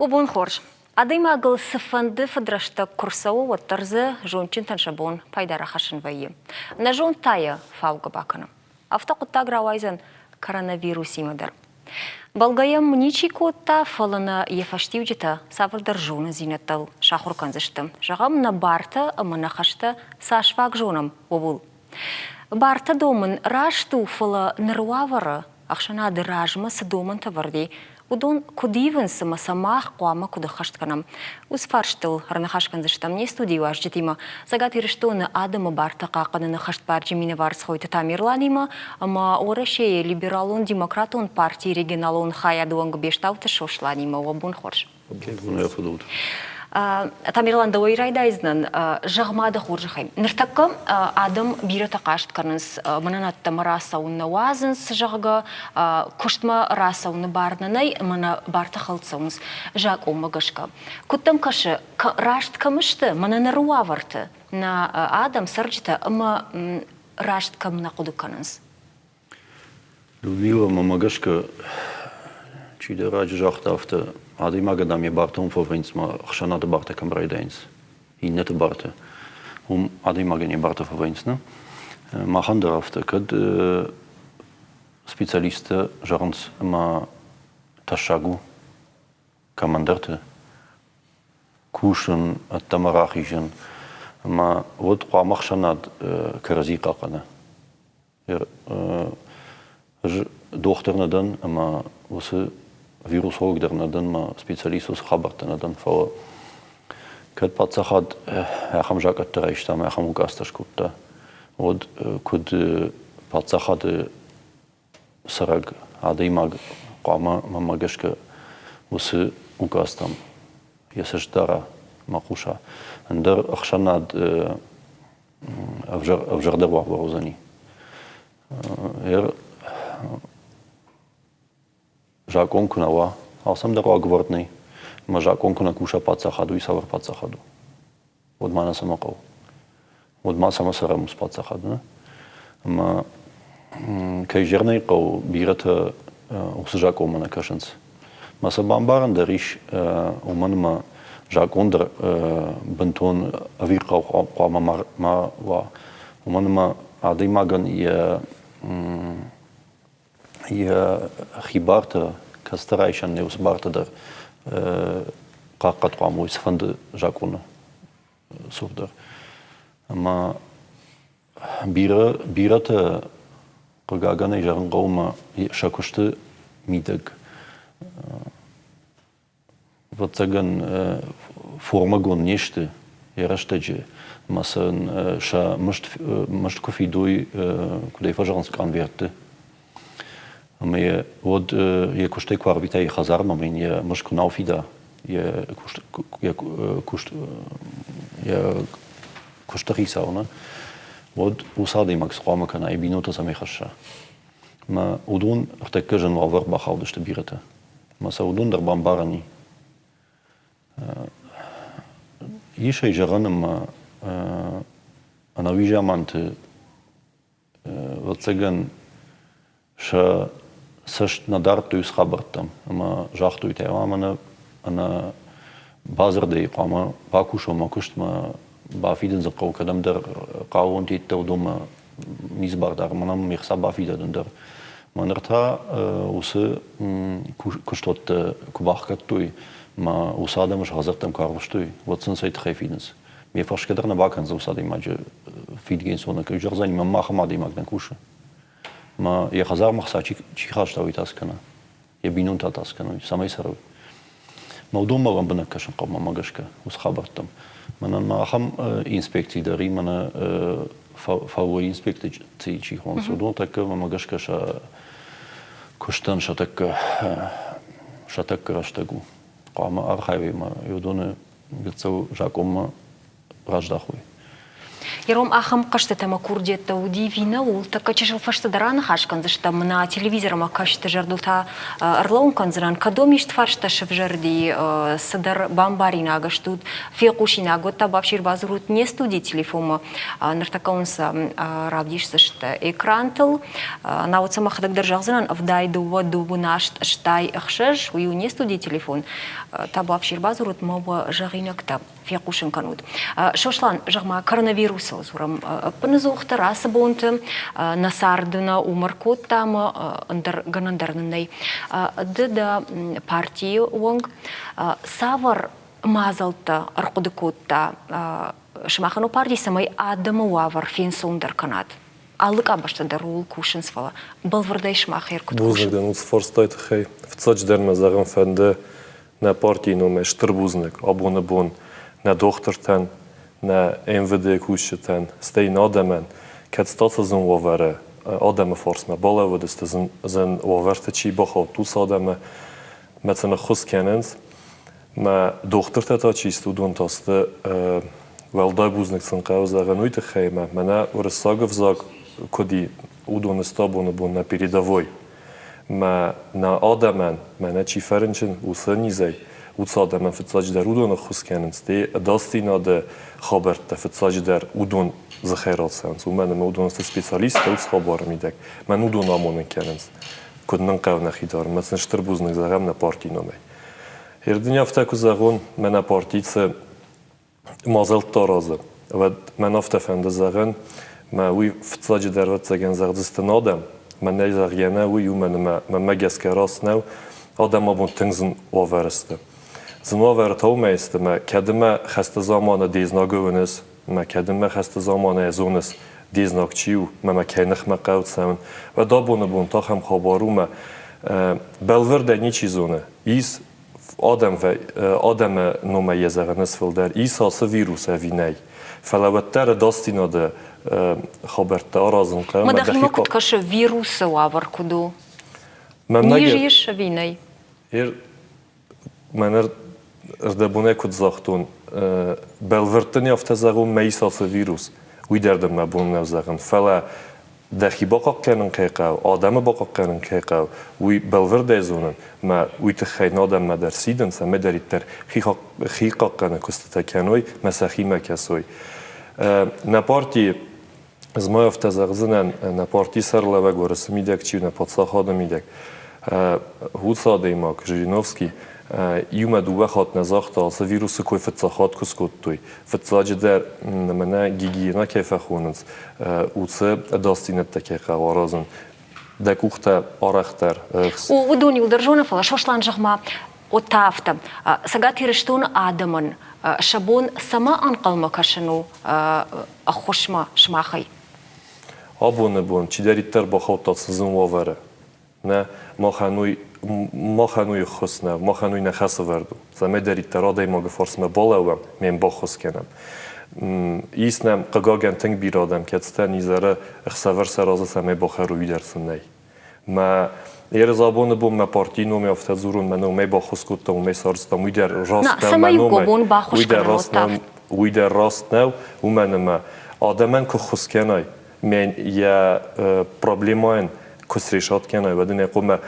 Обон хорш. Адайма гыл сыфанды фадрашта курсау оттарзы жончин таншабон пайдара хашын вайы. На жон тая фауга баканым. Автоқытта грауайзан коронавирус имадар. Балгаям ничи котта фалана ефаштивджита савалдар жона зинаттал шахурканзыштым. Жағам на барта амана хашта сашвак жонам обул. Барта домын рашту фала нырвавара ахшана дыражма садомын таварди. Удон кудивен сама самах куама куда хаштканам. Усфарштыл ранахашканзыштам не студию аждитима. Загат ирештоны адама барта каканы нахаштпар джимина варсхойта тамирланима, ама ораше либералон демократон партии регионалон хаядуанг бештауты шошланима обун хорш. Тамирланда ойрайдайзнан жағмады хоржахайм. Ныртакка адам бира тақашт карныз мананатта марасауны вазынс жағыға күштма расауны барнанай мана барта халцауыныз жақ омағышқа. Күттім кашы рашт камышты мананы руаварты на адам сарджита ама рашт камна қудыканыз. Людмила мамагашка чиде раджи жақтафты Adi magadam je Barton verwens, maar Xana de Barta kan breidens. Hier net de Barta. Adi magan je Barta verwens, ne? Maar han derafte, kad specialisten jarans ma tashagu kamanderte kuschen tamarachischen ma wat qua machshanad karazi qaqana. Dochter nadan ma was virus hoogder nadan ma specialistus khabarta nadan fa kad patsahad kham jakat terishta ma kham ugastas kutta od kud patsahad sarag adimag qama mamagashka was ugastam yashdara maqusha andar akhshanad avjarda wa rozani Жакон кунава, алсам дара говортный, ма жакон куна куша пацахаду и савар пацахаду. Вот мана самакал. Вот ма сама сарамус пацахаду. Ма кайжерный кау бирата ус жакон мана кашенц. Ма сабамбаран дариш уман ма жакон дар бентон авир кау ма ва уман ма адей маган я хибарта кастарайшан не усбарта дар какат qamу исфанд жакуна суфдар ама бирата qagagana jarın qawma şakuştu midag ватсаган форма гон нешты яраштаджи масан ша мышт кофидуй куда фажанс конверты Maar wat je kost ik waar je hazard, maar je moest kunnen afvida. Je kost er iets aan. Wat usade max kwam kan je binnen tot aan mij gaan. Maar udon er te kunnen wel weer behouden te bieden. Maar zo udon er bambarani. Je zei jaren maar een aviamant wat zeggen ze Също надарту из хабартам, ама жахту и те, ана базар да и ама бакуш, ама кушт ма бафиден за кау кадам дар каун ти те дома низбардар, ама михса бафиден дар. Манарта усы куштот кубахкат туй, ма усада маш хазартам карваш туй, вот сын сайт хайфиденс. Ми фашкадар на бакан за усада имаджи фидгенс вона кujар за нима махамада имаг на куша. ما یه هزار مخصوصی چی خواست داوید اسکنه یه بینون تات اسکنه سامی سرو موضوع ما قم بنکشن قم ما مگشکه وس خبرتم من ما هم اینسپکتی داری من فاوی اینسپکتی چی خون سودون تک ما مگشکه شا کشتن شتک رشتگو قام آرخیوی ما یودونه گلتو جاکم راج داخوی يروم أخم قشت تما كوردية تودي فينا ولتك تشوف فشت دران خاش كان زشتا منا تلفزيون ما كاش تجردلتا أرلون كان زران كدوم يشتفاش تشوف جردي صدر بامبارينا قشتود في قوشينا قلت بابشير بازروت نيستودي تليفون نرتكونس رابديش زشت إكرانتل ناوت سما خدك درجة زران أفداي دو ناشت أشتاي أخشج ويو نيستودي تليفون تبابشير بازروت ما بجاغينا كتاب في قوشن كانود شوشلان جغما كوروnavirus زورم بنزوخت راس بونت نصاردنا ومركوت تام اندر غنندرنني د بارتي وونغ سافر مازلتا ارقدكوتا شماخنو بارتي سمي ادم وافر فين سوندر كانات алык абашта дарул кушинс фала балвардайш махер кут Buznik den uns forsteit gei. Verzoch der ma sagen fende na party no me Buznik abone bon na dochterten na MVD kushten stein adamen kat statzen wovere adame fors ma balla wo das zan woverte chi bochot tu sadame met zan khus kenens ma dochterte ta chi student taste wel da Buznik san kauza ganуйте хейма мана урсагов заг коди удон стабон бон на передовой ما نا آدمان من چی فرنچن وسنیزی وصادم فتاج در اودون خوش کننستی داستی ناد خبرت فتاج در اودون زخیرات سنس و من اودون است سپیشالیست اوس خبر میدک من اودون آمون کننس کدن قو نخیدار مثلا شتر بوزنگ زغم نا پارتی نمی هر دنیا افته که زغون من پارتیت مازل تارازه و من افته فند زغن ما وی فتاج در وقت زغن زغدست نادم من نیزار یه وی من مگس کراس نو آدم آبون تنزن آورسته زن آورت ها میسته ما کدوم خست زمان دیز نگونس ما کدوم خست زمان ازونس دیز نگچیو ما کنخ مقاوت سمن و دابون بون تا هم خبارو ما بلورده نیچی زونه ایس آدم نومه یزغنس فلدر ایس آسه ویروس اوینای فلوتر داستی ناده خبرت آرازن قام. ما داخل ما كنت كش فيروس وعبر كدو. نيجيش فيني. من اردبونه كنت زاختون بالورتني افتزاغون ميساس فيروس ويدردم ما بون نزاغن فلا دخي بقى كانن كيقاو آدم بقى كانن كيقاو وي بالورد زونن ما ويتخيل آدم ما در سيدن سما دريتر خيقا كان كستتكانوي مسخي ما كسوي نپارتی از ما افتزاغزنن نپارتی سر لوا گورس میدک چیو نپادسا خاده میدک هود ساده ایماک جرینوفسکی یوم دوبه خات نزاخت آسا ویروس کوی فتزاخات کس کد توی فتزاج در منه گیگینا کیفه خوننز اوچه داستینت تکی قوارازن دک اوخته آرختر و دونی و درجونه فلا شوشلان جغما وتافتا سقاتي رشتون آدمن شبون سما أنقل مكشنو أخوشما شماخي آبونه بون چی داری تر با خود تاسزن واره نه ما خانوی خس نه ما خانوی نخس وردو زمین داری تر آدای ما گفرس ما بالاوام من با خس کنم ایسنم قگاگن تنگ بیرادم که تسته نیزاره اخسور سرازه سمی با خروی درسن نی ما یه زبان بوم ما پارتی نمی افته زورون منو می با خس کت و می سارستم وی در راست نه سمایی گبون با خوش کنم وی در راست نو و من ما آدمان که خس کنای من یا پروبلمان کسریشات کنای و دنیا قوم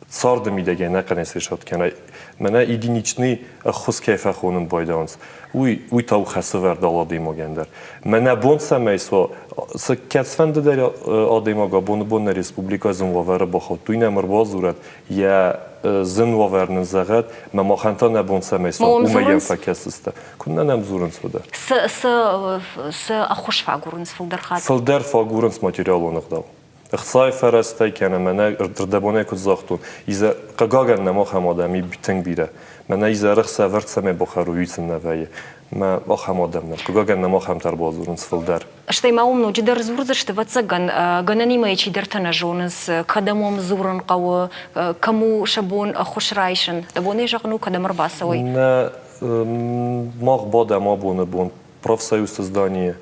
صارد میدگه نکنه سریشات کنای من ایدینیچنی خس کیفه خونم بایدانس وی تاو خسته ورد آلادی ماگندر من بون سمیسوا سکتفند در آدی ماگا بون ریسپوبلیکا زنواره با خود توی نمر بازورد یا زنوار نزغت ما خانتا نبون سمیسوا اومیم فکستسته کنن نمزورنس بوده س أخوش فاغورنس فلدر فلدر فاغورنس ماتریالو نقدال اختصای فرسته کنه من دردبانه کد زاختون ایزا قگاگن نما خم آدمی بیتنگ بیره من ایزا رخ سورد سمی بخرویت نویه ما آخم آدم نه قگاگن نما خم تر بازورنس فلدر شتي ما أمنو جدر زور زشت واتسجن جنني ما يجي درتنا جونس كدمهم زورن قو كمو شبون خوش رايشن دبوني جغنو كدم ربع سوي نه ما بعد ما بون профсоюз создания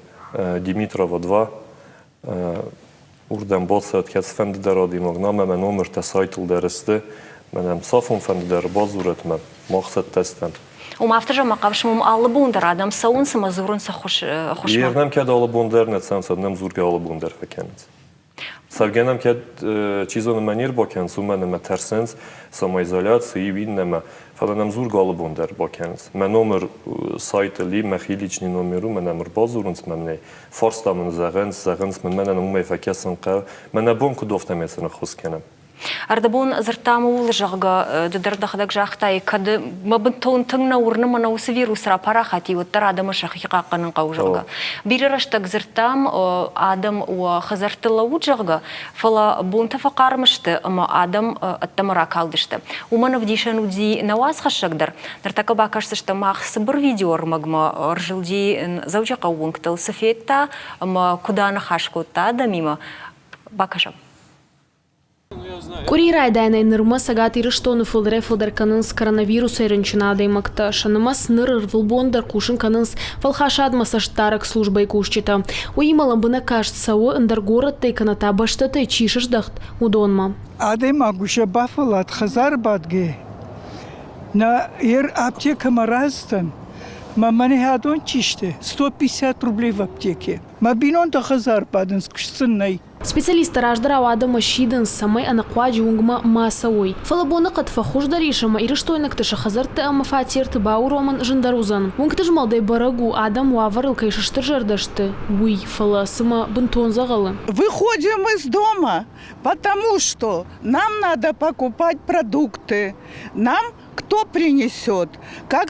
Димитрова 2 Урдам боцат кец фенд дароди магнаме мен номер та сайтл дерсте менем сафон фенд дер базурет мен мақсад тестен وما افتجا ما قابش مم الله بوندر آدم سون سمزورن سخوش خوش ما Երնեմ կեդ ալը բոնդեր նեցանց նեմ զուրգ ալը բոնդեր ֆեքենից Սարգենամ կեդ չիզոնը մանիր բոքենց ու մանը մթերսենց самоизоляции վիննեմը ֆալանամ զուրգ ալը բոնդեր բոքենից մեն նոմեր սայտը լի մեխի լիչնի նոմերու մեն ամր բազուրունց մեննե ֆորստամն զաղենց մենն ու մեյ ֆակեսն կա մենա բոն կդոֆտեմեցն խոսքենեմ Ардабун зертаму улжага ддардахдаг жахтай кад мабтон тыңна урны мана усы вирусра парахати вот радама шахиқақанын қаужага бирираштаг зертам адам у хазартыла уджага фала бунта фақармышты ама адам аттамара калдышты умана вдишан уди наваз хашагдар нартака бакашсышта махсы бір видео магма ржилди заучақа уңктыл сафетта ама кудана хашкута да мимо бакашам Курирай дайнай нырма сагат ирыштоны фылдыр канынс коронавирус айрынчына даймакта. Шанымас нырыр вылбондар кушын канынс фалхашадмаса штарак службай кушчита. Уималам бына кажт сауы ындар город тайканата баштатай чишыждахт удонма. Адайма гуша бафалат хазар бадге. На ир аптека маразтан. Мамане хадон чиште. 150 рублей в аптеке. Мабинон да хазар баден скушсыннай. Специалисты раждырау адама шидын самай анакваджи унгма масауй. Фалабоны қатфа хуждаришама ирыштойнак тыша хазарты ама фатирты бауроман жындарузан. Унгтыж малдай барагу адам уаварыл кайшыштыр жардашты. Уй, фала сыма бынтон загалы. Выходим из дома, потому что нам надо покупать продукты. Нам кто принесет? Как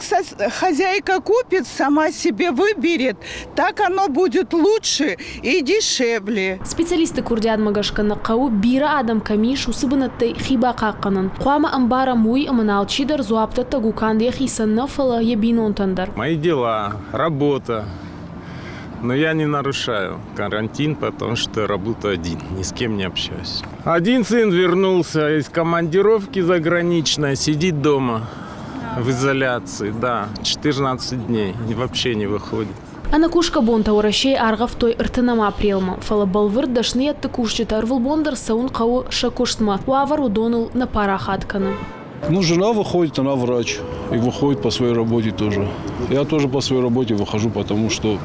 хозяйка купит, сама себе выберет, так оно будет лучше и дешевле. Специалисты курдиад магашканы қау бира адам камиш усыбынаттай хиба қаққанын. Қуама амбара муй аманал чидар зуапта тагуканды хисанна фала ебинон тандар. Мои дела, работа. Но я не нарушаю карантин, потому что работаю один, ни с кем не общаюсь. Один сын вернулся из командировки заграничной, сидит дома в изоляции, да, 14 дней, и вообще не выходит. Анакушка бонта уращей аргав той ртынама прелма. Фала балвыр дашны ятты кушчита арвылбондар саун қау шакуштма. Уавар удонул на парахатканы. Ну, жена выходит, она врач. И выходит по своей работе тоже. Я тоже по своей работе выхожу, потому что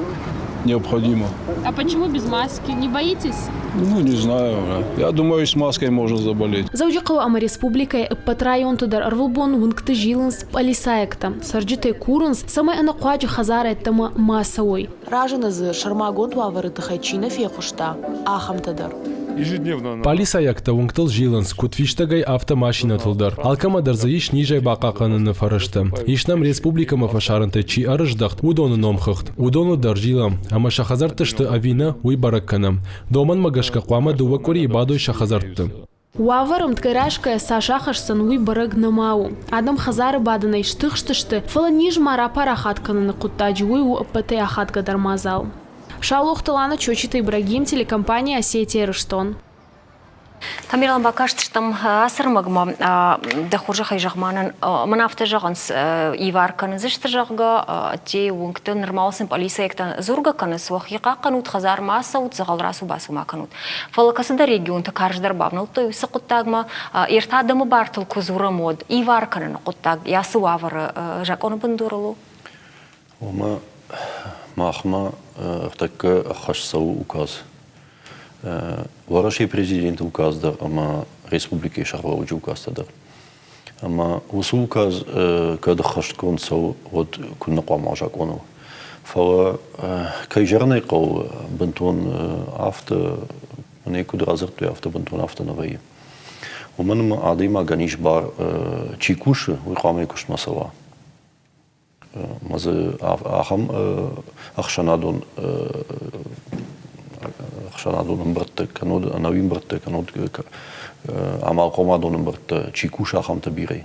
необходимо. А почему без маски? Не боитесь? Ну, не знаю. Я думаю, с маской можно заболеть. Заудикова ама республикой патрайон тудар арвылбон вункты жилынс алисаекта. Сарджитай курынс самай анакваджи хазара ettama масауй. Ражынызы шармагон туавары тахайчина фекушта. Ахам тадар. Полисаякта уңктыл жилынс кутвиштагай автомашина тылдар. Алкама дарзаиш нижай бақақаныны фарышты. Ишнам республикама фашарынты чи арыждахт удоны номхыхт. Удоны даржилам. Ама шахазартышты авина уй баракканам. Доман магашка қуама дувакори ибадой шахазартты. Уаварым ткарашкая сашахашсан уй бараг намау. Адам хазары бадынай штыхштышты. Фала ниж мара парахатканыны куттаджи уй у аппатай ахатка дармазал. Шалухталана Чочита Ибрагим, телекомпания Осетия Рыштон. Тамиралан бакаштыштам асыр магма дахуржа хайжахманан манафты жағанс иварканы зышты жағға те уңкты нырмаусын полисаяктан зурга каны суахиқа қанут хазар маса ут зағалрасу басу маканут. Фалакасыда регионты карждар бавнал той усы құттагма ерта адамы бартыл кузура мод иварканы құттаг ясы уавары жақоны бұндурылу? Ома махма артакка ахашсау указ. Вараши президент указда, ама республики шарвауджи указда. Ама усу указ, когда хашткон сау вот кунна қуама жақону. Фала кайжарный қау бентон авто, не кудразырту авто бентон авто наваи. Уманым адыма ганиш бар чикуши, уйқамай куш масала. Мазы ахам ахшанадон нөмбірті, канод анавим бірті, канод амал қомадон нөмбірті, чикуш ахамта бирей.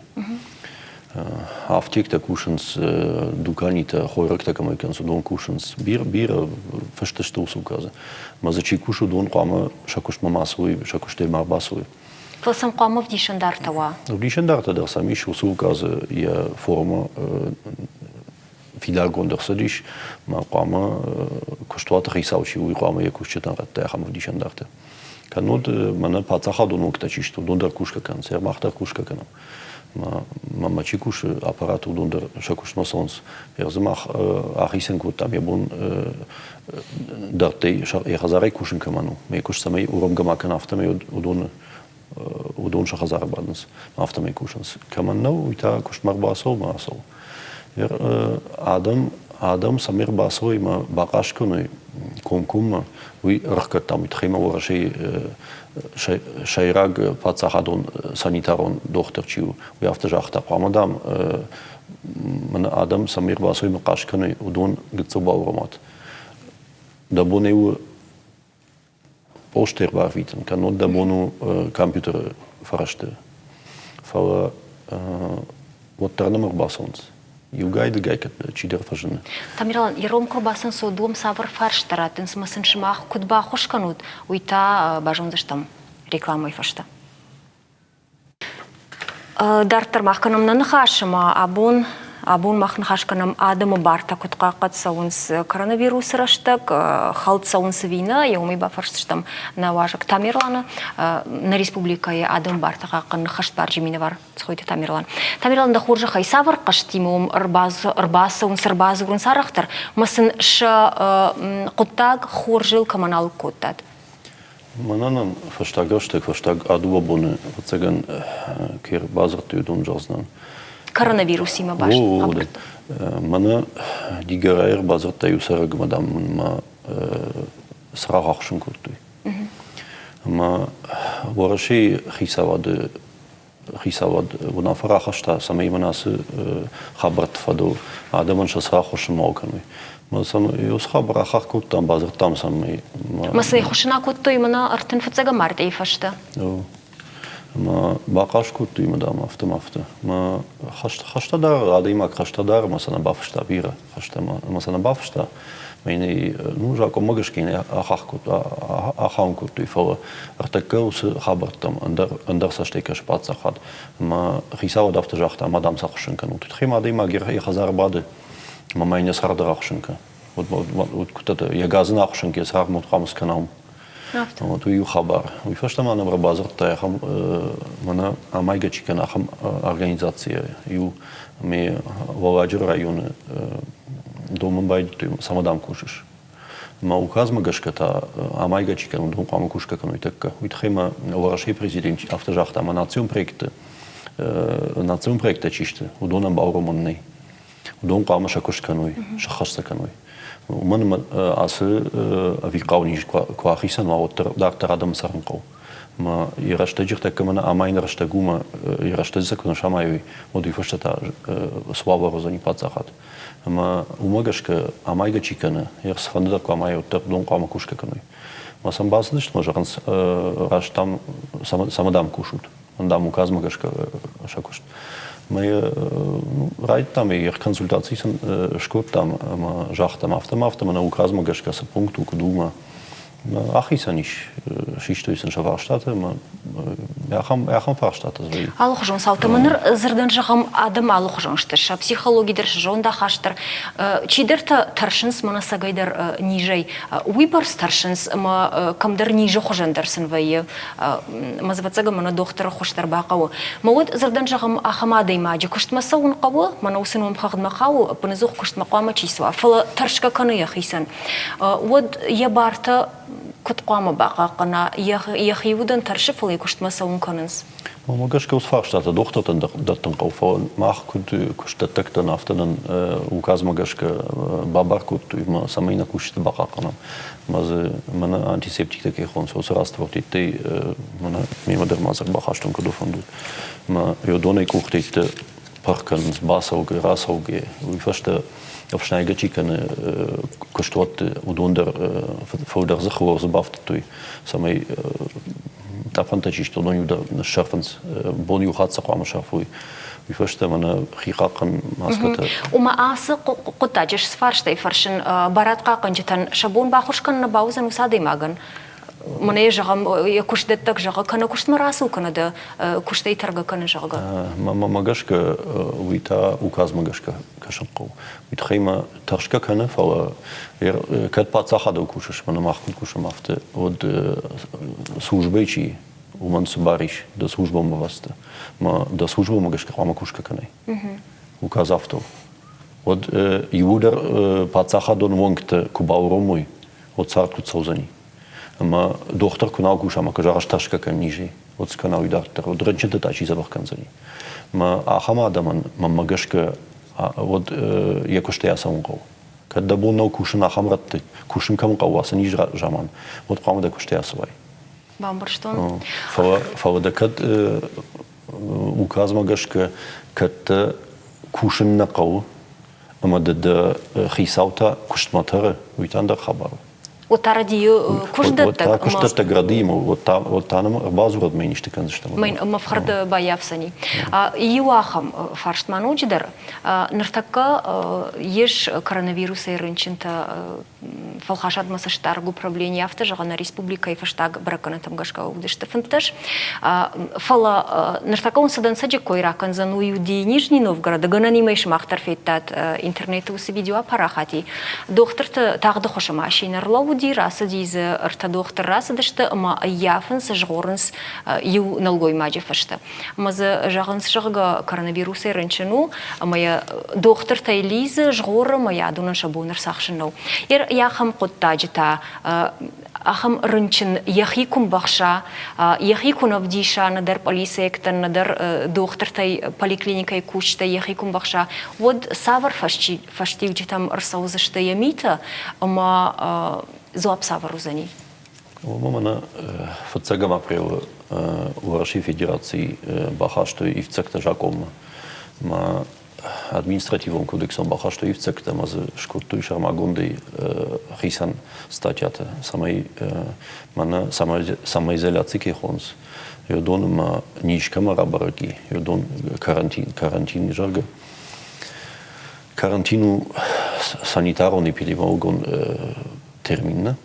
Афтекта кушенс дуканита хойракта камайканс дон кушенс бира фештеште усуказа. Мазы чикушу дон қама шакуш мамасуй, шакуште марбасуй. Фасам қама в дишандартава? В дишандарта самиш усуказа я форма Фидал гондерсадиш, ма қама куштуата хисаучи уй қама якушчетан ратта хама в дишандарта. Канод мана пацаха дон уктачишто дон дар кушка кан, сермахта кушка канам. Мамачи куш аппарат удондер шакуш носонс. Перзмах ахисен кут там ебун дартей хазарай кушен каману. Ме куш самай уром гамакен автоме удон шахазар баднс. Автоме кушенс. Каманно уйта куш марбасол масол. Адам самир басой ма бакашкуны комкум уй рахкат там тхима ворашей шайраг пацахадон санитарон докторчиу уй автожахта памадам мен адам самир басой ма кашкуны удон гцобауромат. Дабонеу posterbaar weten, kan ook dat bono computer verrasten. Voor wat daar nummer basons. Je guide kijkt chider verzinnen. Тамиралан, ером курбасын содуым савыр фарш таратын смысын шымах кудба хошканут, уйта бажонзыштам рекламой фашта. Дартар махканымны нахашыма, абун махн хашканам адымы барта кутқа қатсауынс коронавирус раштак, халт сауынсы вина, еумей бафарштам на важак Тамирланы, на республикае адым барта қақын хаштар жеміне бар, схойды Тамирлан. Тамирлан да хуржы хайсавыр қаштимум ырбасауынс ырбазы врын сарақтар, масын шы құттаг хуржыл каманал құттад. Мананам фаштаг адуба боны, вот цаган кер базырты юдон жазнан. Коронавирус има баш. Мана дигарайр базырта юсараг мадам ма срагахшын куртуй. Ма вораши хисавад вона фарахашта самай манасы хабарт фаду адаман шасрахошын маукануй. Масам юс хабарахах куртам базыртам самай. Масай хошына куртуй мана артын фацага марда ифашта. ما باقاش كنت مدام автомафта. ما خشتا دار عادي خشتا دار مثلا بافشتا بيرة خشتا مثلا بافشتا ميني نو جاكو مغشكين اخاخ كنت اخاون كنت فور ارتكوس خبرتم اندر ساشتيكش باتسخات ما خيساو دافت جاختا مدام سخشنكن وتخيم عادي ما غير خزار بعد ما مايني سردرخشنكن вот كنت يا غازن اخشنكي سار متقامس كنام Вот у хабар. У фашта мана базар та хам мана амайга чикана хам организация ю ме валаджир районы домом байду самадам кушиш. Ма указма гашката амайга чикана дом кама кушка кану итакка. Уитхема вараши президент автожахта ма национ проекты чиште. У донам бауромонней. У дом кама шакушкануй, шахаста кануй. ومن أصل في قاونيش كواخيسان وأوتر دكتور آدم سرنقو ما يرشتجير تكمن أماين رشتجوما يرشتجزك نشامايوي ودي فشتا سوابا روزاني باتزاخات ما وماجش كأمايجا تشيكنا يرسفندر كأمايو تردون قام كوشك كنوي ما سنبازدش مجرد رشتام سمدام كوشود مندام وكازماجش كشاكوش Мы там и консультации шкоп там жахтам автоматом на указма гашкаса пункту кудума ахисаниш шиштойсен шаварштата яхам фарштата звей алхожон саутаманыр зырдан жахам адам алхожон штыша психологидер жонда хаштыр чидерта таршынс мана сагайдар нижей выбор старшынс ма камдар ниже хожандарсын вайы мазвацага мана доктора хоштар бақау мауд зырдан жахам ахамадай маджи куштмаса он қавы мана усынум хагдмақау пынызух куштмақама чисва фала таршка каны яхисан вот я барта كتقام بقى قنا يخيودن ترشف ولا يكشت مساون كننس. ما قاش كوس فارشتات دوختة تنقو فون ما كنت تكتن أفتن وكاز ما قاش كبابار كنت ما سمينا كشت بقى قنا ما من أنتيسبتيك تكي خون سو سراست وقتي تي من ميما در مازر بخاشتون كدو فندو ما يودوني كوختي parkens basauge rasauge wie verste auf schneige chicken kostot und unter folder zachwos baft tu samay ta fantastisch to no juda na schafens bon ju hat saqam schafui wie verste man khiqaqan maskata وما أصل قطاجش سفارشتي فرشن بارات قاقن جتن شابون باخوش كن باوزن وسادي ماغن من يجعم يكوش دتك جعا كنا كوش مراسو كنا ده كوش تيترجع كنا جعا ما جاش ك ويتا وكاز ما جاش كشنقو ويتخيم ترشكا كنا فهو كات بات صح هذا وكوشش من ما أخذ كوش مافته ود سوج بيجي уман субариш, да служба му васта. Ма да служба му гашка хвама кушка канай. Указав то. От юдар пацаха дон вонгте кубауро мой, от царку цаузани. Ама доктор кунал куша, ма кажа ашташка кан ниже, от сканал юдартер, от ръчната тачи забах канзани. Ма ахама адаман, ма магашка, от яко ще я съм гол. Къде да бул нау кушан ахамратте, кушан към гол, аса ниж жаман, от хвама да куште я свай. Бамбърштон. Фала да къд указма гашка, къд кушан на гол, ама да хисаута куштматъра, уйтан да хабару. Отаради куждата. Куждата гради има, от там базурът мен ще кажа защо. Мен мавхарда баявсани. Юахам фарштман учидър. Нартака еш коронавируса и рынчинта фалхашад масаштар го проблеми авта жага на республика и фаштаг бракана там гашка удешта фанташ. Фала нартака он садан саджи кой ракан за Нуюди Нижний Новгород. Гана нимеш махтар фейтат интернета усы видео парахати. Докторта тагда хошамаши нарлау раса диза арта доктор раса дашта ама яфын сажгорынс ю налгой маджи фашта. Ама за жагынс жага коронавируса рынчыну ама я доктор тайлиза жгора мая дунан шабунар сахшынау. Ир яхам коттаджита ахам рынчын яхи кумбахша, яхи кунавдиша надар полисектан надар доктор тай поликлиника и кучта яхи кумбахша. Вот савар фаштивджи там арсаузашта ямита ама зоап савару за ни. Мамана фацага мапрел ураши федерации бахашто и в цекта жаком. Ма административом кодексом бахашто и в цекта маз шкуртуй шармагонды хисан статята самай мана самоизоляции кехонс. Йодон ма нишка марабараки, йодон карантин жарга. Карантину санитарон эпидемиологон термин,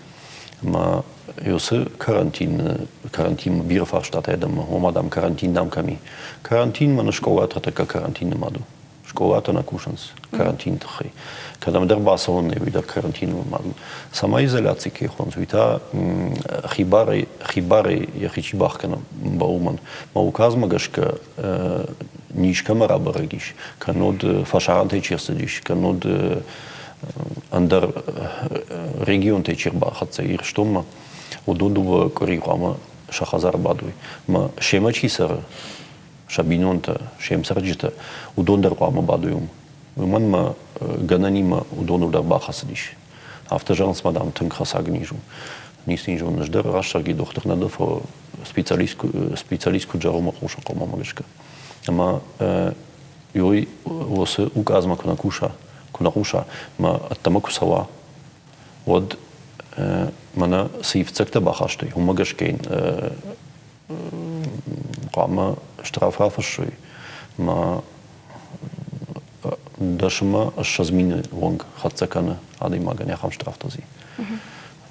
ма јосе карантин бирфар штата едам, омадам карантин дам ками. Карантин ма на школата така карантин маду. Школата на кушанс, карантин тахи. Кадам дербаса он не вида карантин маду. Сама изоляция кехон звита хибари яхичи бахкана бауман. Ма указма гашка нишка мараба региш, канод фашаранте чирседиш, канод андер регион те чербахаца ир штома удудува коригама шахазар бадуй. Ма шема чисара шабинонта шем сарджита удондер гама бадуйум. Ман ма гананима удонудар бахасдиш. Автожанс мадам тынхасагнижу. Нисинжу наждер рашаги доктор надофо специалистку джарома хуша кома магашка. Ама йой восе указма кунакуша кунахуша ма аттамаку сава от мана сив цекта бахаштой умагашкейн гама штрафафашой ма дашма шазмине вонг хатцакана ади маган яхам штрафтази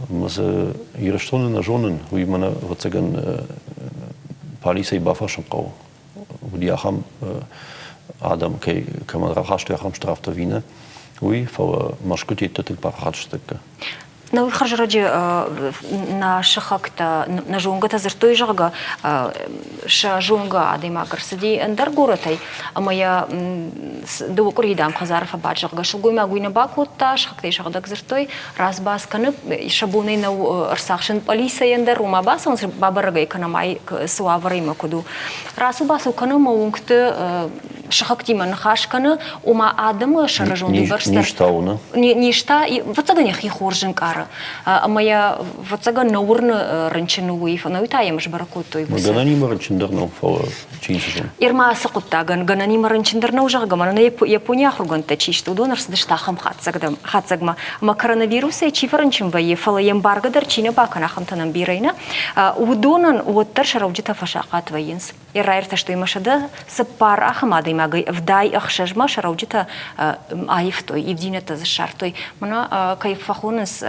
маз ирештоне на жонен уй мана вацаган полисей бафашам қау удиахам Адам кей камадра хашто яхам штрафта вина, уи фала машкути тетел пархатштека. На урхажраджи на шахакта на жунгата зертой жага ша жунга адема гарсади андар горатай амая до коридам хазарфа баджага шугой магуина бакута шахактай жагдаг зертой разбас канып шабуны на арсахшин полиция андар ума басан бабарага экономай суаврай макуду расу басу канама унгты шахактиман хашканы ума адама шаражунды барстар ништауна ништа и вацаганях и хоржинкар моя вацага наурна ранчину и фанауитаем жбаракото и бус. Гананима ранчиндернау фала чинсижон. Ирма сакуттаган гананима ранчиндернау жагамана на Япония хурганта чишто донор сдыштахам хатсагма ма коронавируса чифаранчим вае фала ембарга дарчина баканахам танам бирайна удонан уоттар шараудита фашaqat ваенс. Ирайрта что имашада сапар ахмады магай вдай ахшажма шараудита айфтой и вдинета за шартой мана кайфахунас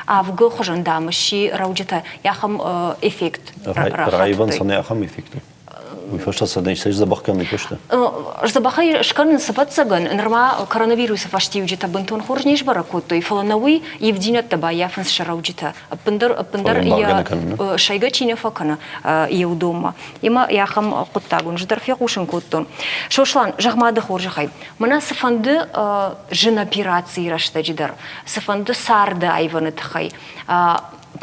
авго хожандамши раудита яхам эффект Райван сане яхам эффект. ويفشت صدق زبخ كم يفشت زبخي شكرن صفات سجن نرما كورونا فاشتي وجت بنتون خرج نيش بركوتو يفلنوي يفدينا تبايا فنس شراوجتا بندر يا شيء تشيني فكنا يودوما يما يا خم قطاعون جدر في قوشن كوتون شوشلان جغما دخور جخيب منا سفند جنا بيراتسي رشتا جدر سفند ساردا ايفن تخي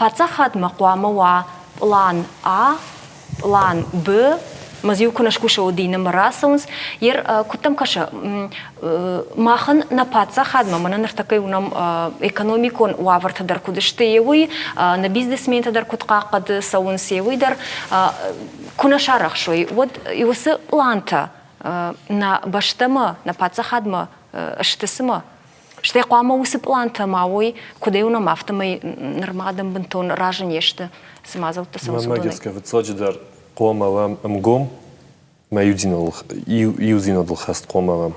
باتسخات مقوامه وا لان لان ب مازيو كناش كوشا ودينا مراسونس كنتم كاشا ماخن نباتسا خادمة منا نرتقي ونم экономикон وافرت در كودشتيوي на бизнесмен در كود قاقد سونسيوي در كنا شارخ شوي ود يوس لانتا на баштама на паца хадма штесма شتي قامه وسب لانتا ماوي كوديونا مافتمي نرمادم بنتون راجن يشت سمازل تسوسودوني ما جسك فتسجدر قوما وام امقوم ما يوزينو دل خست قوما وام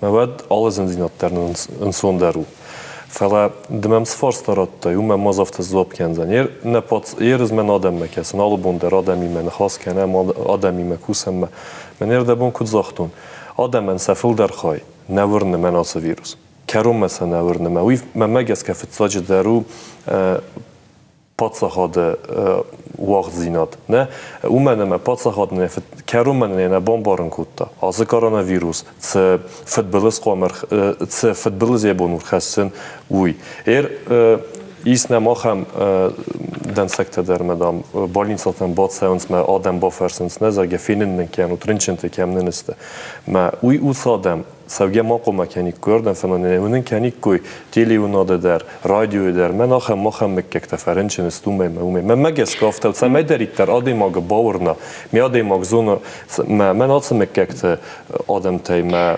ما ود alles انزينو ترن انسون دارو فلا دمم سفارستارات يوم ما زفت الزوب كنزن نپات زمن آدم مکسن آل بوندر آدمی من خاص کنم آدمی مکوسم من دبون کد زختون آدم من سفل در خای نورن من آس ویروس کروم مثلا نورن ما وی من مگس که فتساج درو پاتساخاد وقت زیناد نه اومدن ما پاتساخاد نه کروم من نه بمبارن کوتا از کرونا ویروس ت فوتبالس قامر ت فوتبالز یبونور خستن وی ایست نماخم دن سکت در مدام بالینساتن باد سونس ما آدم با فرسنس نه زاگ فینن نکن و ترنچنت کم ننسته ما وی اوس آدم سوگه ما قوم کنی کردن فلان نمونن کنی کوی تلویزیون در رادیو در من آخم مکک تفرنچ نستون من مگس کافت و سمی دریکتر آدم ماگ باورنا می آدم ماگ زون من آدم مکک ت آدم تی ما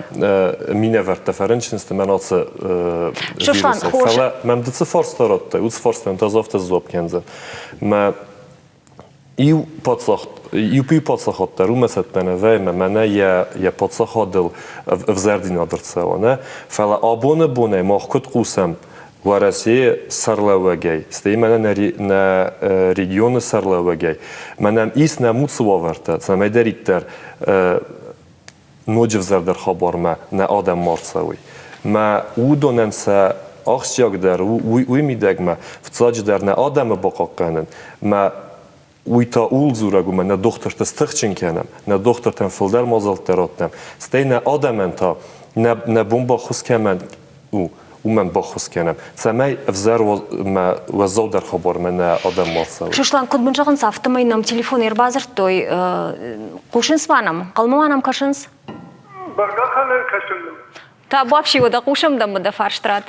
مینه ورد تفرنچ نست من آدم فلا من دست فارستارات اوس فارستان تازافت زوب کنزن ما ایو پادساخات در روم ست منوی منه یا پادساخات دل وزردی نادرتسه نه فلا آبونه بونه ماخ کد قوسم ورسی سرلوگی ستی منه نه ریگیون سرلوگی منم ایس نمود سواورته سمی دریکتر نوجه وزردر خبار نه آدم مارتسوی ما او دوننسه آخشیاک در وی میدگ ما فتساج در نه آدم باقاقنن ما وی تا اول زورگو من نه دختر تستخچن کنم نه دختر تن فلدر مازال تراتنم ستی نه آدم تا نه بومبا خوز کنم او من با خوز کنم سمی افزار و زو در خبر من نه آدم مارساوی شوشلان کد بنجاقن سافتم اینم تلفون اربازر توی قوشنس وانم قلم وانم کشنس برگا خاله کشندم تا بابشی ودا قوشم دم بده فرشترات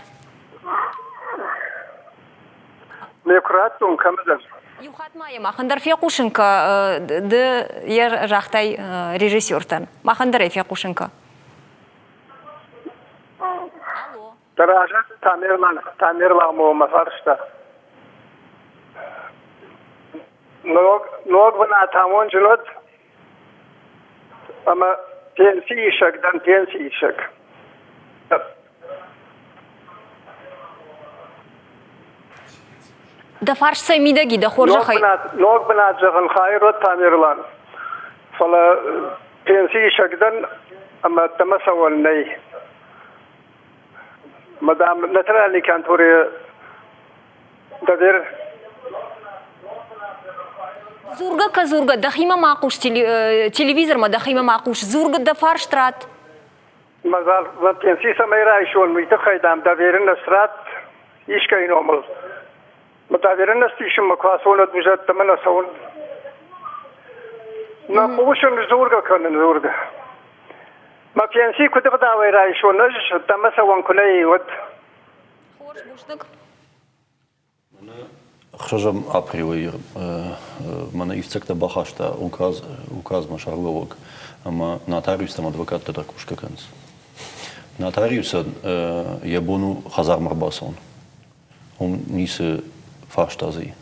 نکراتون کمدر يوخات مايا ما خندر في قوشنكا د ير راختاي ريجيسورتن ما خندر في قوشنكا الو دراجة تعمير لامو مفارشتا نوغ بنا تامون جنود اما تنسي شك دن تنسي شك ده فرش سيميدگي ده خورجه خي نوغ بنا جغن خير والتعمير لان فلا تنسي شكدن اما تمسول ني مدام نترى اللي كانت توري دير زورگا كزورگا دخيمه معقوش تلفزيون ما دخيمه معقوش زورگا ده فرش ترات مازال تنسي سميرا يشون ميتخي دام ديرن نسرات ايش كاين عمل متعبيرنا استيشم مكواسونة بجد تمنى سون نقوشن زورغا كان زورغا ما بينسي كنت بداوي رايشو نجش تمسا وانكولي ود خورش بوشتك خرجم априори мене івцекта бахашта указ машарловок ама нотариустам адвокат да кушка канс нотариуса ябону хазар марбасон он нисе фаштази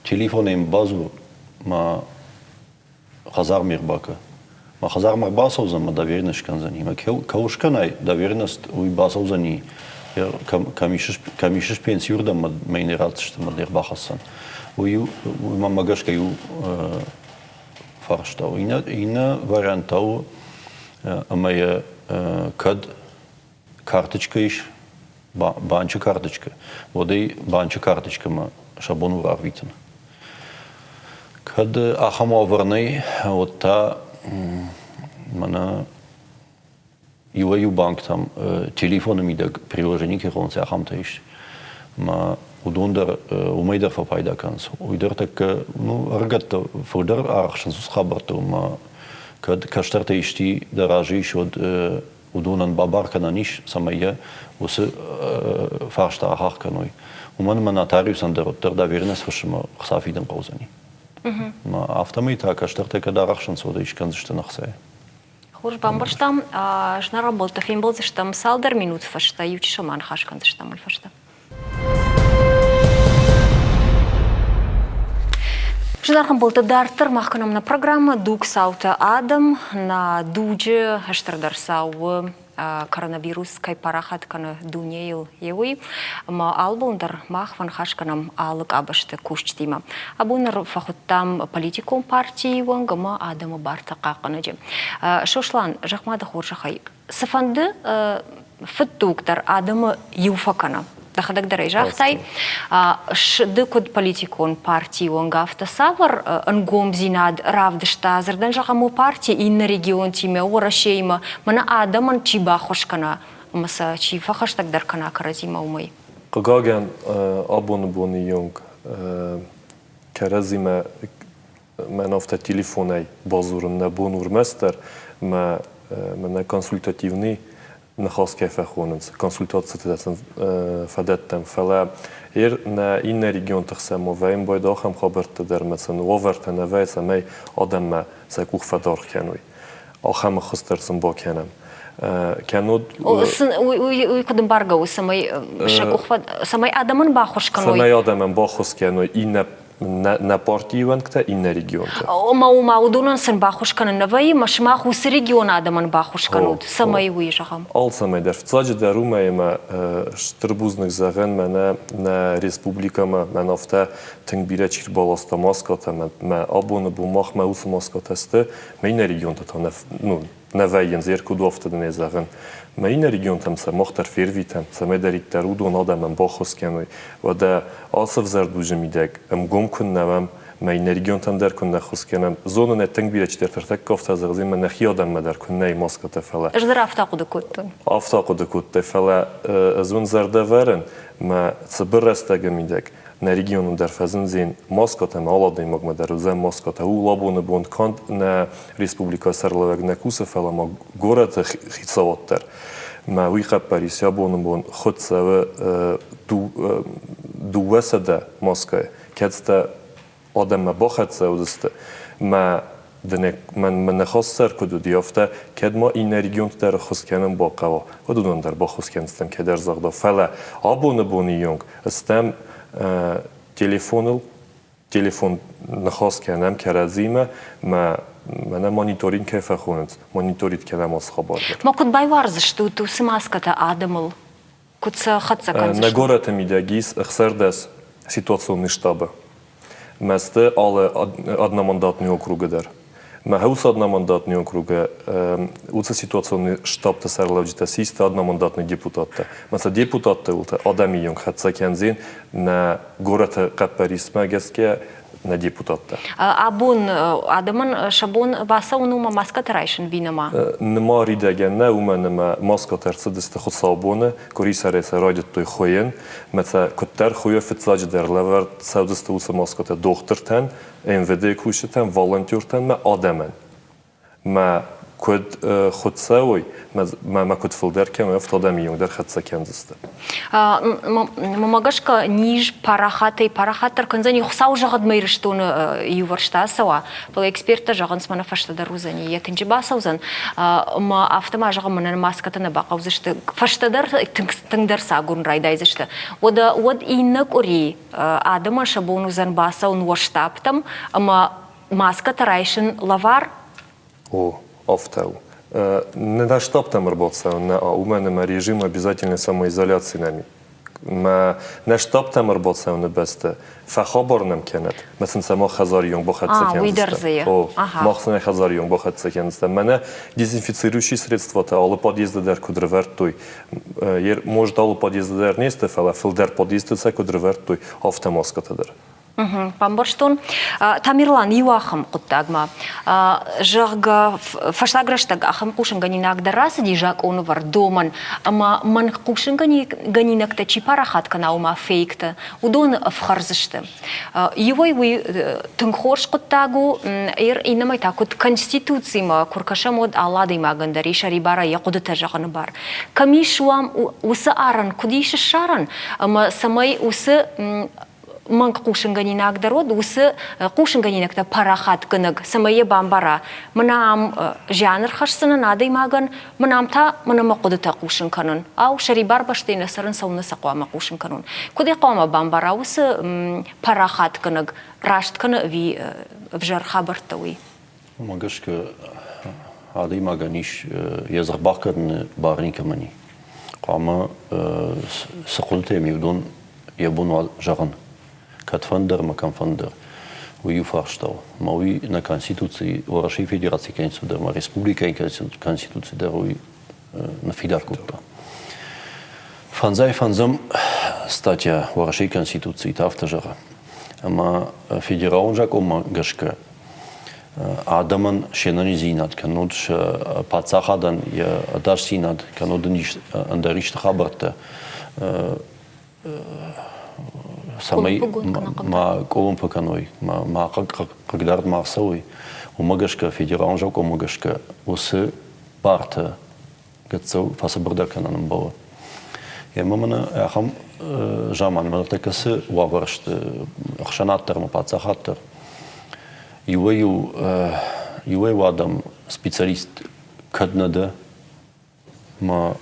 телефонем базу ма хазар мирбака ма хазар марбасов за доверенность канзани ма каушканай доверенность уй басовзани камишеш пенсиурда мейни радшта мадер бахасан уй мамагашка ю фарштау. Ина вариантау моя кад карточка иш банча карточка. Вот и банча карточка ма шабон уравитен. Кад ахамо варней вот та мана ЮАЮ банк там телефонами да приложение кирон се ахам таиш. Ма удондар умейдар фапайда канс. Уйдар так ну аргатта фудар аршан сусхабарту ма кад каштарта ишти даражи шод удонан бабарка на ниш самая усы фаршта ахарканой. Уман нотариус андероттер да вернес фашма хсафиден qauzani. Ма автомата каштарта када аршан сода ишкан зштанахсай. Хуш бамбарштам жна работа фин был зштам салдар минут фашта ючи шаман хашкан зштам фашта. Ждархам болта дартер махканам на программа дук саута адам на дудже хаштардар сау коронавирус кай парахат кана дунейл евой ма албундар махван хашканам алык абашты кушчтима абунар фахуттам политикум партии вангама адама барта каканыжы шошлан жахмада хоршахай сафанды фыттуктар адама юфакана дахадак дарай жахтай шды код политикон партии вангафта савар ангом зинад равдышта зардан жахаму партии инна регион тиме орашейма мана адаман чиба хошкана маса чи фахаштак даркана каразима умай Qagagan abon boni jong karazima man ofta telefonai bazurun na bonur master ma na konsultatywny na chaske fachonens konsultacja tedacen fadettem fala na inne region tachsamowaim boydacham khabert dermetsen overta na vaysa may adam ma sakuch fadar kanoi acham khastersen ba kanam كانوا ويقدم بارجو سماي شكوخ سماي آدمن باخوش كانوا سماي آدمن باخوش كانوا إن نبارتي وانكتا إن ريجيون ما ودونن سن باخوش كانوا نباي مش ما خوس ريجيون آدمن باخوش كانوا سماي ويجهم all سماي در فتاج دروما يما شتربوزنك زغن منا نا ريسبوبليكا ما نفتا تنبيرة شير بالاستا ماسكاتا ما أبون بوماخ ما وس ماسكاتا است ما إن ريجيون تانا نو نوعين زير كودوفت دنيزاغن ما إن ريجيون تام سمختر فيرفيتام سمدريت ترودون آدم باخوس كانوي ودا آصف زردوج ميدك گم کن نمام ما این ريجيون تام در کن نخوس کنم زون نتنگ بیرچ در ترتک کافت از غزیم من نخی آدم ما در کن نی ماسکت فلا اجدر افتاقو دکوتن افتاقو دکوت فلا زون زرده ورن ما صبر رستگم میدک na regionu در فزن زين ماسكاتا ما الله ديمك ما در زين ماسكاتا هو لابون بوند كانت نا ريسبوبليكا سرلوك نكوسة فلا ما جورة خيتصوتر ما ويقب باريس يابون بون خد سوا دو وسده ماسكا كاتستا آدم ما باخد سوا دست ما دنك من نخسر كدو ديافته كد ما این ريجون در خص کنم با قوا و دون در با خص کنستم که در زغدا فلا آبون بونی یونگ استم تلفن نخواست کنم که رزیمه من مانیتورین که فخوند مانیتورید کنم از خبر ما کد بای ورزش تو سماسکتا آدمل کد خدسا کنزش نگارت میدگیس اخسر دست سیتواسیونی штаба مسته آل одномандатный округа در ما هوس одномандатный округа уца ситуационный штаб тасарлавжита систа одномандатный депутатта маса депутатта улта адами юнг хатса кензин на гората капарисма геске на депутатта абун адамын шабун баса унума маска тарайшын винама нема ридагенне ума нема маска тарсыдысты хусабоны корисареса радит той хоен маса коттар хоя фитсач дерлавар саудысты уса маската доктортан МВД кушетан волонтертан ма адамен ма код خودساوی ما کد فلدر کم افت آدمی یون در خدسا کنزسته. مماغشکا نیج پاراخاتر کنزنی خساو جغد میرشتون یورشتا سوا. ولی اکسپرت جغن سمنا فشت در روزنی یکنجی باسوزن ما افتما جغن منن ماسکت نباقوزشت فشت در تنگدر ساگون رایدایزشت. ود اینک اوری آدم شبونو زن باسون ورشتابتم اما ماسکت رایشن لوار. Автау. На штаб там работал, у меня режим обязательной самоизоляции нами. ما نشتاب تمر باتسون بسته فخابرنم کنند مثلا سما خزاریون بخت выдерзые. махсуне хазарион бахат секенстен. Мене дезинфицирующие средства та алы подъезда дер кудрверт той. Может алы подъезда дер несте фала филдер подъезда се кудрверт той автомаската дер. Памборштон, Тамирлан Юахам Куттагма, Жага Фашлаграштаг Ахам Кушанганинак Дараса Дижак Онвар Доман, ама Ман Кушанганинак Тачипарахат Канаума Фейкта, Удон в Харзыште. Его вы Тунхорш Куттагу, Инамай такут Конституцима, Куркашамод Аллади Магандари, Шарибара, Якудата Жаганбар. Камишуам Уса Аран, Кудиш Шаран, ама Самай Уса Манг кушанганинак дород, усы кушанганинакта парахат кыныг, самае бамбара. Манам жанр хашсына надый маган, манамта манама кудыта кушанканын. Ау шарибар баштейна сарын сауна сақуама кушанканын. Куды қаума бамбара, усы парахат кыныг, рашт кыны ви вжар хабартауи. Магашка адый маганиш язарбакарны барника мани. Қаума сақудыта емеудон ебун жағын. Катфандер, макамфандер, уи фарштау. Мауи на конституции Варашей Федерации конституции, ма республика конституции der уи на фидаркупта. Фанзай фанзам статья Варашей конституции тафтажара. Ама федералн жак ома гашка. Адаман шенани зинат, канод ш пацахадан я адаш зинат, канод ниш андаришт хабарта. Самый ма колумпа каной, ма когда марсовый, у магашка федералн жак у магашка усы парта, гацау фасабурдака на нам было. Я мамана ахам жаман, мана такасы ваваршт, ахшанаттар, ма пацахаттар. Юэю адам специалист каднада, ма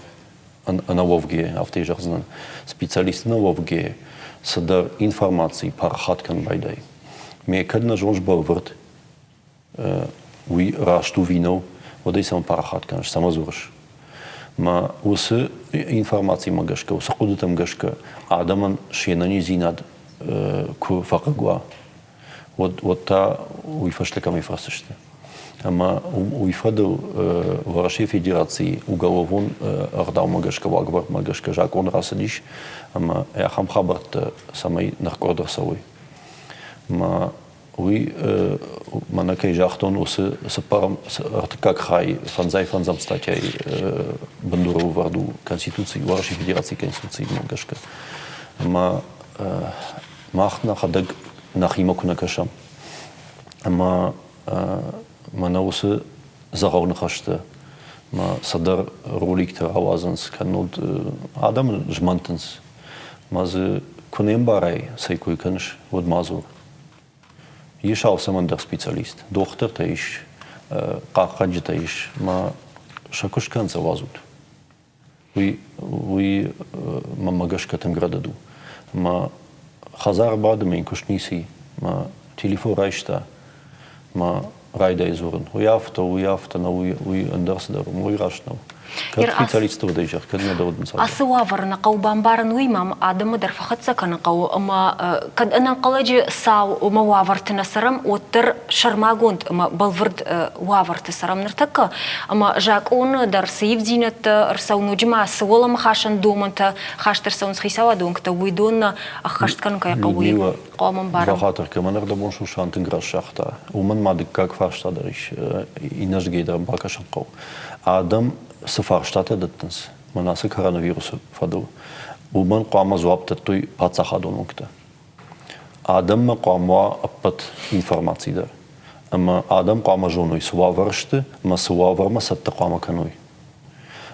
аналовге, автежарзнан, специалист аналовге. Съдар информации парахат кан байдай. Ме кадна жонж бавърт, уи рашту вино, водай сам парахат кан, самазурш. Ма усы информации магашка, усы кудутам гашка, адаман шенани зинад ку факагуа. Вот та уи фашликам и фрасыште. Ама уи фадал Варашей Федерации уголовон ардал магашка, вагвар магашка, жак он расадиш, ама яхам хабарт самай наркодер савой. Ма уи манакай жахтон усы сапарам артакак хай фанзай фанзам статьяй бандуру варду Конституции, Варашей Федерации Конституции магашка. Ама махна хадаг нахимаку накашам. Ама мана усы зарауны хашты. Ма садар роликтер авазанс канод адам жмантанс. Мазы кунем барай сайкуй канш вот мазур. Ешал самандер специалист. Доктор таиш, какаджи таиш. Ма шакуш канца вазут. Уи мамагашка тем грададу. Ма хазар бадымен кушниси. Ма телефон райшта. Ма райда изурн. Уяфта, на уи андерсдер, уи рашнау. Как специалистов дайжар, как не доден сад. Асуавар на кау бамбаран уимам адамы дерфахатса кана кау, ама кад анан каладжи сау ма уаварты насарам оттер шармагонд ама балвард уаварты сарам нартака, ама жак он дар сейвдинат рсауну джима саволам хашан доманта хаштер саун схисава донкта уидон ахашткан кая кауи каумам барам. Бахатер каманер да боншу шантын грашахта. Уман мадик как фарштадариш инаш гейдер бакашан кау. Адам сафарштата даттанс. Манасы коронавирусы фадыл. Уман қуама зуапта той пацахадон окта. Адам ма қуама аппат информацидар. Ама адам қуама жоной суаваршты, ма суаварма сатта қуама каной.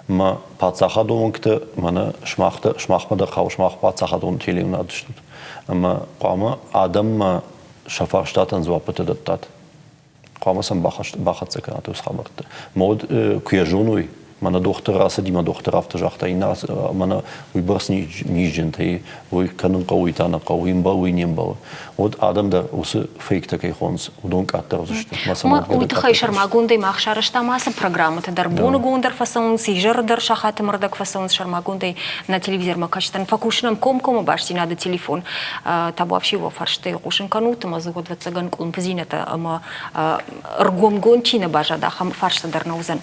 Ма пацахадон окта, мана шмахмада қау шмах пацахадон телеуна адыштут. Ама қуама адам ма шафарштатан зуапта даттат. Қуама сам бахатса канаты усхабарты. Мод куя жоной Meine Tochter rasse die meine Tochter auf der Schacht hinaus, meine übers nicht gente, wo ich kann قوي تانا قوي مباوي نيمباو. ود آدم در اوس فيك تكي خونس ودون كاتر زشت. ما ويتخيشر ما قوندي ما خشارش تماس программы те дарбуну гундер фасон сижер дар шахат мордак фасон шарма гундей на телевизор ма качтан факушнам ком башти надо телефон. Та вообще во фарште кушин канут ма згод вцаган кун пзинета ама ргом гончина бажа да хам фаршта дар наузан.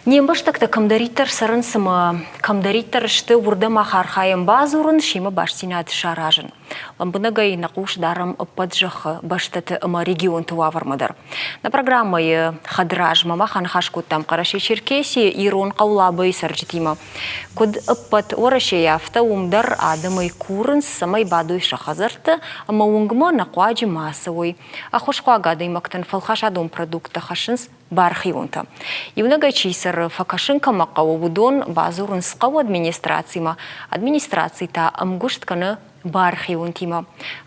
Нембаш так камдаритер саран сама камдаритер ште урда махархаем базурун шима баштинат шаражен. Ламбынагай нақуш дарам паджах баштат ама регион туавармадар. На программы хадраж мама ханхашку там караши черкеси ирон қаулабы саржитима. Код пат ораше яфта умдар адамай курын самай бадуй шахазарты ама унгма нақуаджи масовой. Ахушқуа гадай мактан фалхашадум продукта хашинс бархионта. Юнагай чисар факашинка мақау будон базурун сқау администрацияма. Администрации та амгуштканы бархионтима.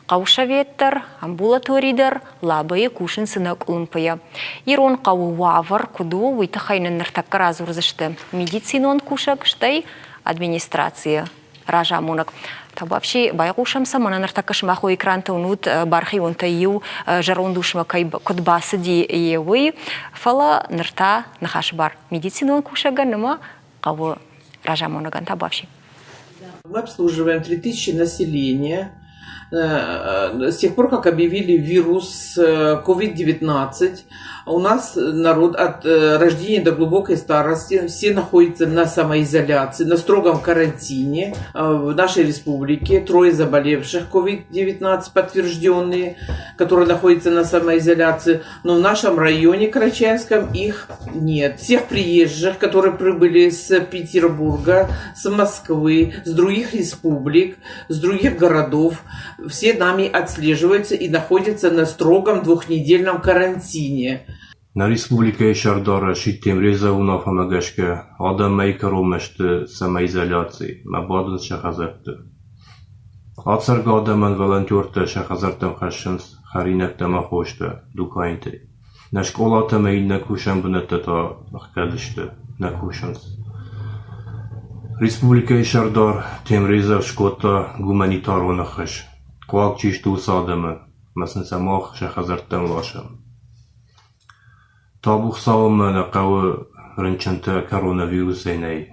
Қаушаветтер, амбулаторидер, лабайы кушын сынак улымпая. Ирон қау вавар куду уйтахайнын ныртакка разурзышты. Медицинон кушак штай администрация ражамунак. Та вообще байғушамса мана ныртаккаш маху экранта унут бархионта ю жарондушма кай кодбасыди евы фала нырта нахаш бар. Медицинон кушаган нема қау ражамунаган та вообще. Мы обслуживаем 3000 населения. С тех пор, как объявили вирус COVID-19, у нас народ от рождения до глубокой старости все находятся на самоизоляции, на строгом карантине. В нашей республике 3 заболевших COVID-19 подтвержденные, которые находятся на самоизоляции, но в нашем районе Карачаевском их нет. Всех приезжих, которые прибыли с Петербурга, с Москвы, с других республик, с других городов, все нами отслеживаются и находятся на строгом 2-недельном карантине. На республике Шардара шитем реза унафа магашка адам майкаромешты самоизоляции мабадын шахазарты. Ацарга адаман волонтерты шахазартам хашинс харинакта махошты дукайнты. На школата мейна кушан бунатта та ахкадышты на кушанс. Республика Шардар тем реза шкота гуманитарона хаш. Куак чишту садамы масын самах шахазартам лашам. Табух саума нақауы рынчанта коронавирус айнай.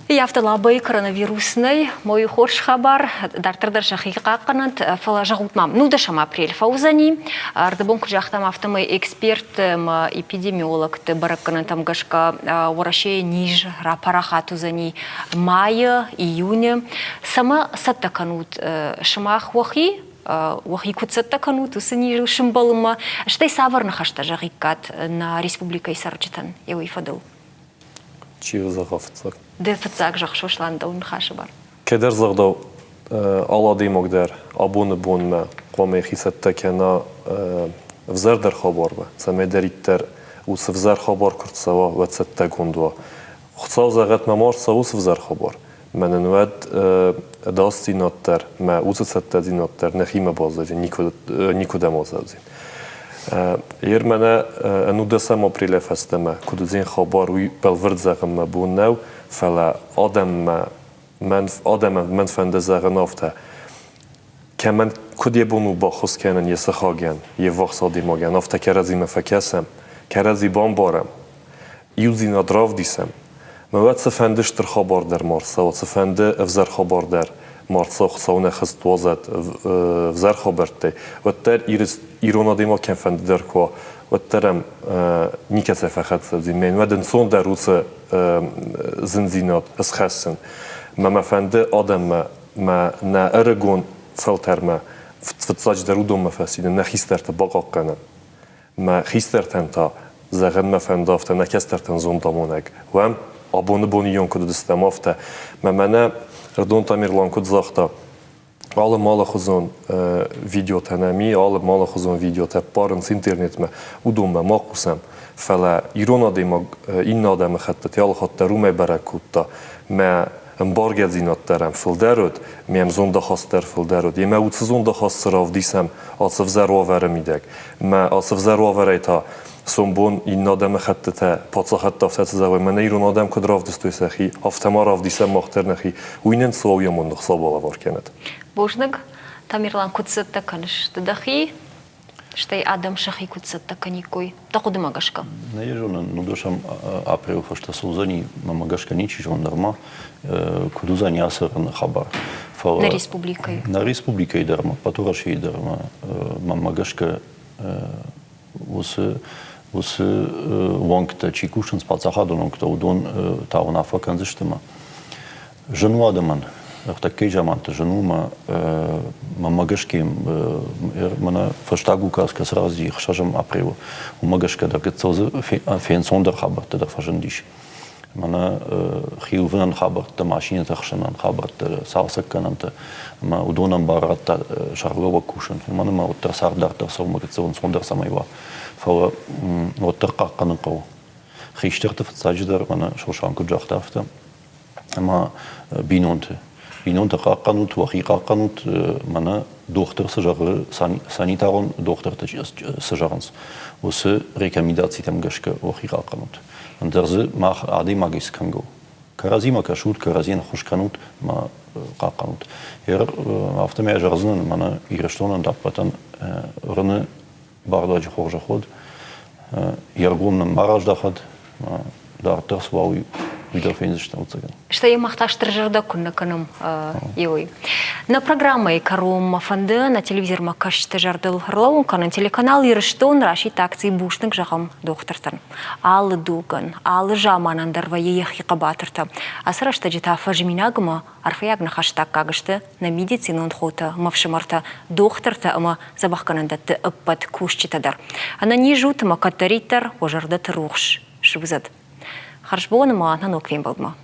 Яфталабай коронавирусный, мой хорш хабар, дартырдар шахиқа қанат, фала жағутмам. Ну, дашам апрель фаузани, ардабон күжақтам автомай эксперт, эпидемиолог, баракканан там гашка, ораше ниж, рапарахату зани, мая, июня. Сама саттаканут шамах вахи, вахи куцаттаканут, усани шимбалыма. Штай савар нахашта жағикат на республика Исарчитан, евой фадыл. Чио загафцак. Дефцак жахшошланда унхашы бар. Кедер загдау алади магдер абуны бунма қоме хисатта кена взердер хабарба. Самедериттер ус взер хабар куртсава вацатта гундва. Хцау загат мамарса ус взер хабар. Мен нуад дастинаттер ма усатта динаттер нахима базади никуда мазади. Ермана نود سام آپریل فستم کدوزین خبر وی بالورد زغم مبون نو فلا آدم من فنده زغن آفته که من کدی بونو با خود کنن یه سخاگن یه وقت سادی ماگن آفته که رزی مفکسم که رزی بام بارم یوزی ندراف دیسم مواد سفندش در خبر در مارسا و سفنده افزر خبر در مارسا خصاونه خست وزد افزر خبرته و تر ایران دیما کن فنده در کوا و ترم نیکت فقط زمین و دنسون در روز زنزینات از خستن ما فنده آدم ما نه ارگون فلتر ما فتساج در رودم مفسیده نه خیسترت باقا کنن ما خیسترتن تا زغن ما فنده افته نه کسترتن زندامونگ و هم آبونه بونیون کد دستم افته ما منه ردون تامیرلان کد زاخته alle male gezon videotanami, alle male gezon videota parens internet me udom me makusam fele irona de mag inna de me khattat yal khatta rume barakutta me embargezinat terem filderod mem zonda khaster filderod yeme ut zonda khasrav disam asf zarwa veremidek me asf zarwa vereta سومبون این آدم خط تا پاتsa خط افتاد زاوی من ایران آدم کدراف دستوی سخی افتمار آف دیسم مختر نخی و اینن سواوی من نخصاب ولا ورکند بوشنگ تاميرلان كتسد تكنش تدخي شتي آدم شخي كتسد تكنيكوي تقدم أجشكا Наежно, ну дошам април фашта сузани, мамагашка ничи жон дарма, кудузани асер на хабар. на республикой. На республикой дарма, патураши дарма, мамагашка was wangte chikushn spacahadon und udon taun afakan zishtema. Жену адаман, так jamante жену мамагашки mana verstagu kas raz die chasham april. Magashka da getzoze fein sonder haber da fajendish. Mana khiuvnan haber da machine da khshanan haber da sausa kanante ma udonam barat sharlova kushan. Mana ma utter sardar da so magazon sonder samaiwa. Vor otterqaqqan qaw. Khishtirte fatsajdar mana shoshanku jaxtafta. Ama binonte qaqqanut wa qaqqanut mana dochter sajar sanitaron dochter sajarans was rekomendatie tam gashka wa qaqqanut und derze mach ade magis kango karazima kashut karazin khushkanut ma qaqqanut auf dem jarznen mana irstonen dapatan rne bardaj khorjahod yargumna maraj dahad dar terswawi wieder finden sich Что я махташ трежерда кунна канам йой. На программе Карум Фанде на телевизор макаш трежердал харлаун канан телеканал Ирштон рашит акции бушник жахам дохтартан. Аллы дуган, аллы жаманан дарвае яхи кабатырта. Асра что жита фажминагма арфаяг на хаштаг кагышты на медицину хота мавшимарта дохтарта ама забахкананда ты аппат кушчитадар. Она не жут макатаритар ожардат рухш шубзад. Харшбон ма на ноквим балдма.